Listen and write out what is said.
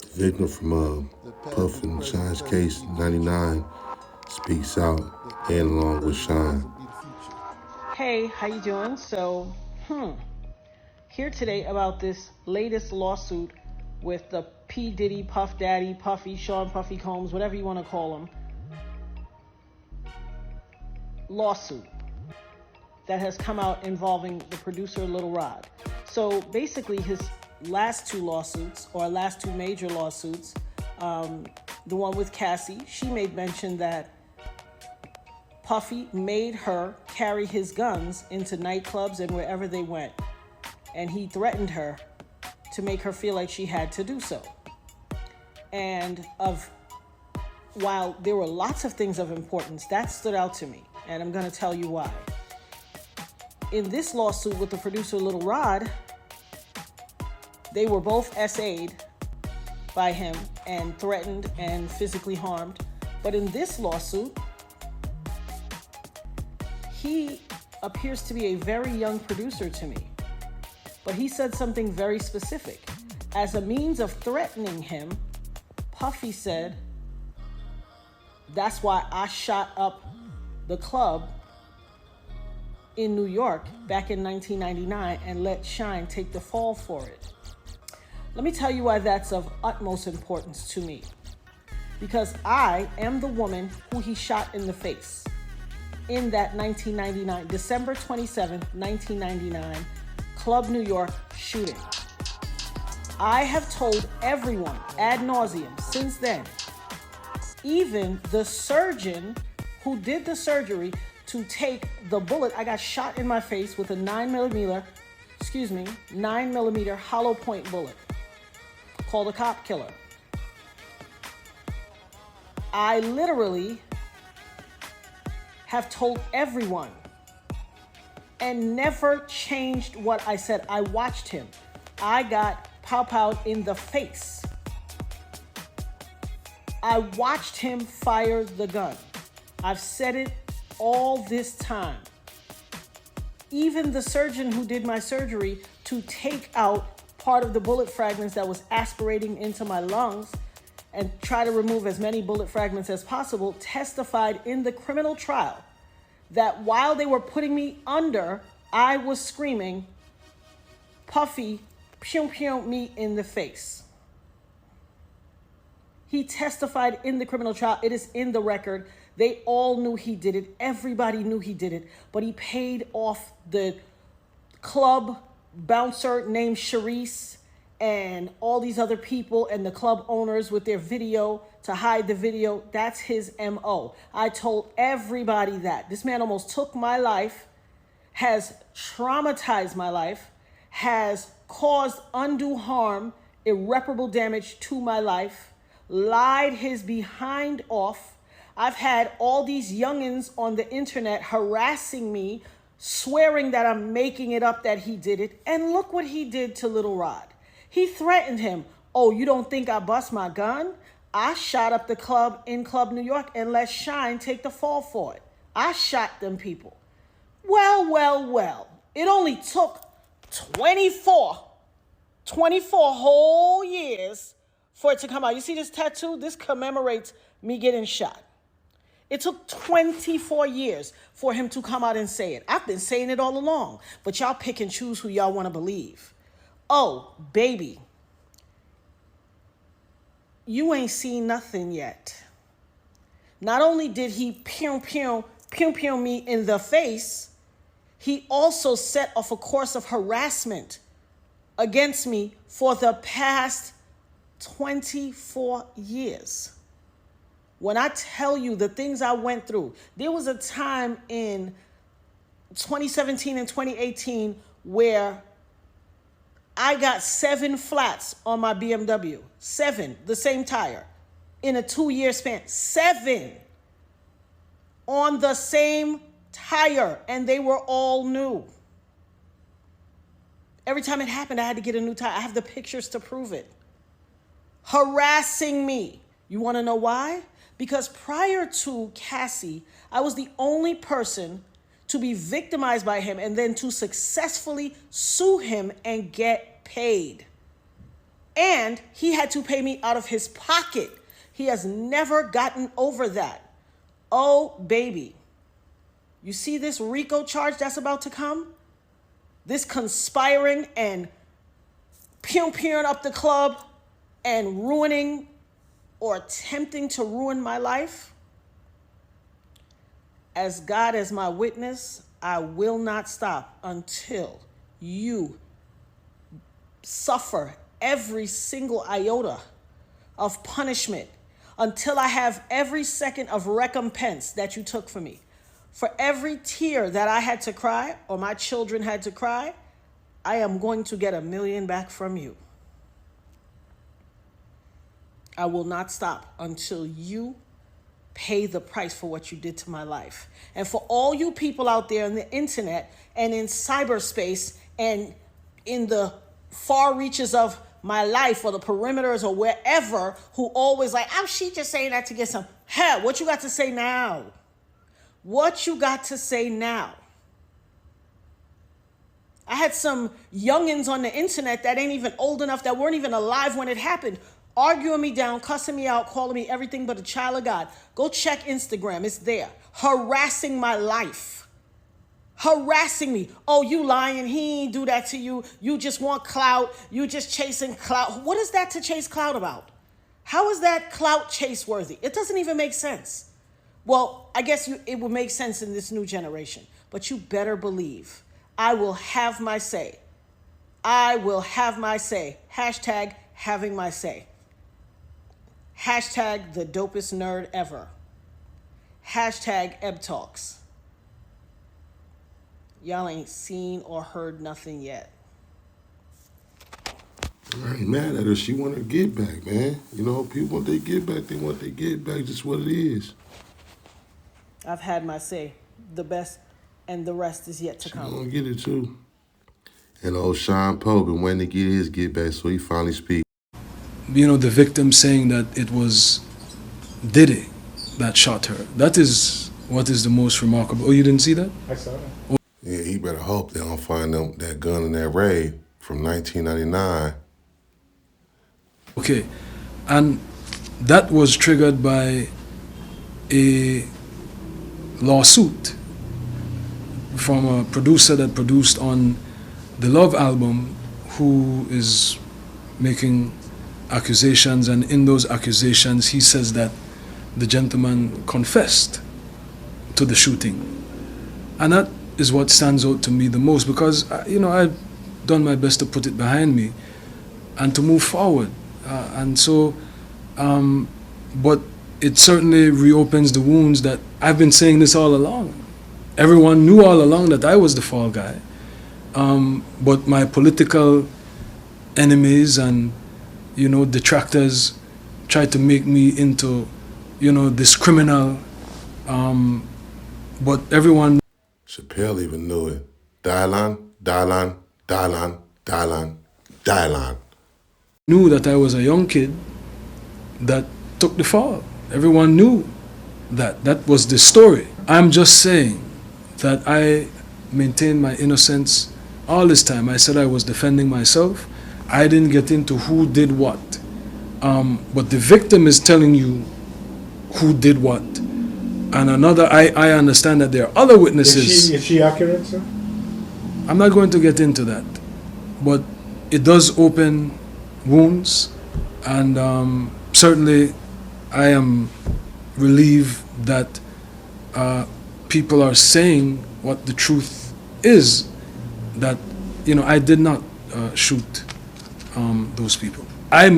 The victim from Puff and Shyne's case, 99, speaks out, and along with Shyne. Hey, how you doing? Here today about this latest lawsuit with the P. Diddy, Puff Daddy, Puffy, Sean Puffy Combs, whatever you want to call him, lawsuit that has come out involving the producer Little Rod. So basically his last two lawsuits, or last two major lawsuits, the one with Cassie, she made mention that Puffy made her carry his guns into nightclubs and wherever they went. And he threatened her to make her feel like she had to do so. And while there were lots of things of importance, that stood out to me. And I'm going to tell you why. In this lawsuit with the producer Little Rod, they were both SA'd by him and threatened and physically harmed. But in this lawsuit, he appears to be a very young producer to me. But he said something very specific. As a means of threatening him, Puffy said, "That's why I shot up the club in New York back in 1999 and let Shyne take the fall for it." Let me tell you why that's of utmost importance to me. Because I am the woman who he shot in the face in that 1999, December 27th, 1999, Club New York shooting. I have told everyone ad nauseum since then, even the surgeon who did the surgery to take the bullet. I got shot in my face with a 9mm hollow point bullet called a cop killer. I literally have told everyone and never changed what I said. I watched him. I got pow-powed in the face. I watched him fire the gun. I've said it all this time. Even the surgeon who did my surgery to take out part of the bullet fragments that was aspirating into my lungs and try to remove as many bullet fragments as possible, testified in the criminal trial that while they were putting me under, I was screaming, "Puffy, pew pew me in the face." He testified in the criminal trial. It is in the record. They all knew he did it. Everybody knew he did it. But he paid off the club bouncer named Sharice and all these other people and the club owners with their video to hide the video. That's his MO. I told everybody that. This man almost took my life, has traumatized my life, has caused undue harm, irreparable damage to my life, lied his behind off. I've had all these youngins on the internet harassing me, swearing that I'm making it up that he did it. And look what he did to Little Rod. He threatened him. "Oh, you don't think I bust my gun? I shot up the club in Club New York and let Shyne take the fall for it. I shot them people." Well. It only took 24 whole years for it to come out. You see this tattoo? This commemorates me getting shot. It took 24 years for him to come out and say it. I've been saying it all along, but y'all pick and choose who y'all want to believe. Oh, baby, you ain't seen nothing yet. Not only did he pew me in the face, he also set off a course of harassment against me for the past 24 years. When I tell you the things I went through, there was a time in 2017 and 2018 where I got 7 flats on my BMW. 7, the same tire, in a 2-year span. 7 on the same tire, and they were all new. Every time it happened, I had to get a new tire. I have the pictures to prove it. Harassing me. You want to know why? Because prior to Cassie, I was the only person to be victimized by him and then to successfully sue him and get paid. And he had to pay me out of his pocket. He has never gotten over that. Oh, baby. You see this RICO charge that's about to come? This conspiring and pew-pewing up the club and ruining or attempting to ruin my life? As God as my witness, I will not stop until you suffer every single iota of punishment, until I have every second of recompense that you took from me. For every tear that I had to cry or my children had to cry, I am going to get $1 million back from you. I will not stop until you pay the price for what you did to my life. And for all you people out there on the internet and in cyberspace and in the far reaches of my life or the perimeters or wherever who always like, oh, she just saying that to get some. Hell, what you got to say now? What you got to say now? I had some youngins on the internet that ain't even old enough, that weren't even alive when it happened, arguing me down, cussing me out, calling me everything but a child of God. Go check Instagram. It's there. Harassing my life. Harassing me. Oh, you lying. He ain't do that to you. You just want clout. You just chasing clout. What is that to chase clout about? How is that clout chase worthy? It doesn't even make sense. Well, I guess it will make sense in this new generation. But you better believe I will have my say. I will have my say. Hashtag having my say. Hashtag the dopest nerd ever. Hashtag Eb Talks. Y'all ain't seen or heard nothing yet. I ain't mad at her. She want her get back, man. You know, people want their get back. They want their get back. Just what it is. I've had my say. The best and the rest is yet to She come. gonna get it too. And old Shyne Poe been waiting to get his get back, so he finally speaks. You know, the victim saying that it was Diddy that shot her. That is what is the most remarkable. Oh, you didn't see that? I saw that. Yeah, he better hope they don't find them that gun in that raid from 1999. Okay, and that was triggered by a lawsuit from a producer that produced on the Love album, who is making accusations, and in those accusations he says that the gentleman confessed to the shooting. And that is what stands out to me the most, because you know, I've done my best to put it behind me and to move forward. But it certainly reopens the wounds that I've been saying this all along. Everyone knew all along that I was the fall guy. But my political enemies and, you know, detractors tried to make me into, you know, this criminal. But everyone Chappelle even knew it. Dylan, Dylan, Dylan, Dylan, Dylan. knew that I was a young kid that took the fall. Everyone knew that. That was the story. I'm just saying that I maintained my innocence all this time. I said I was defending myself. I didn't get into who did what. But the victim is telling you who did what. And another, I understand that there are other witnesses. Is she accurate, sir? I'm not going to get into that. But it does open wounds, and certainly I am relieved that people are saying what the truth is, that, you know, I did not shoot those people. I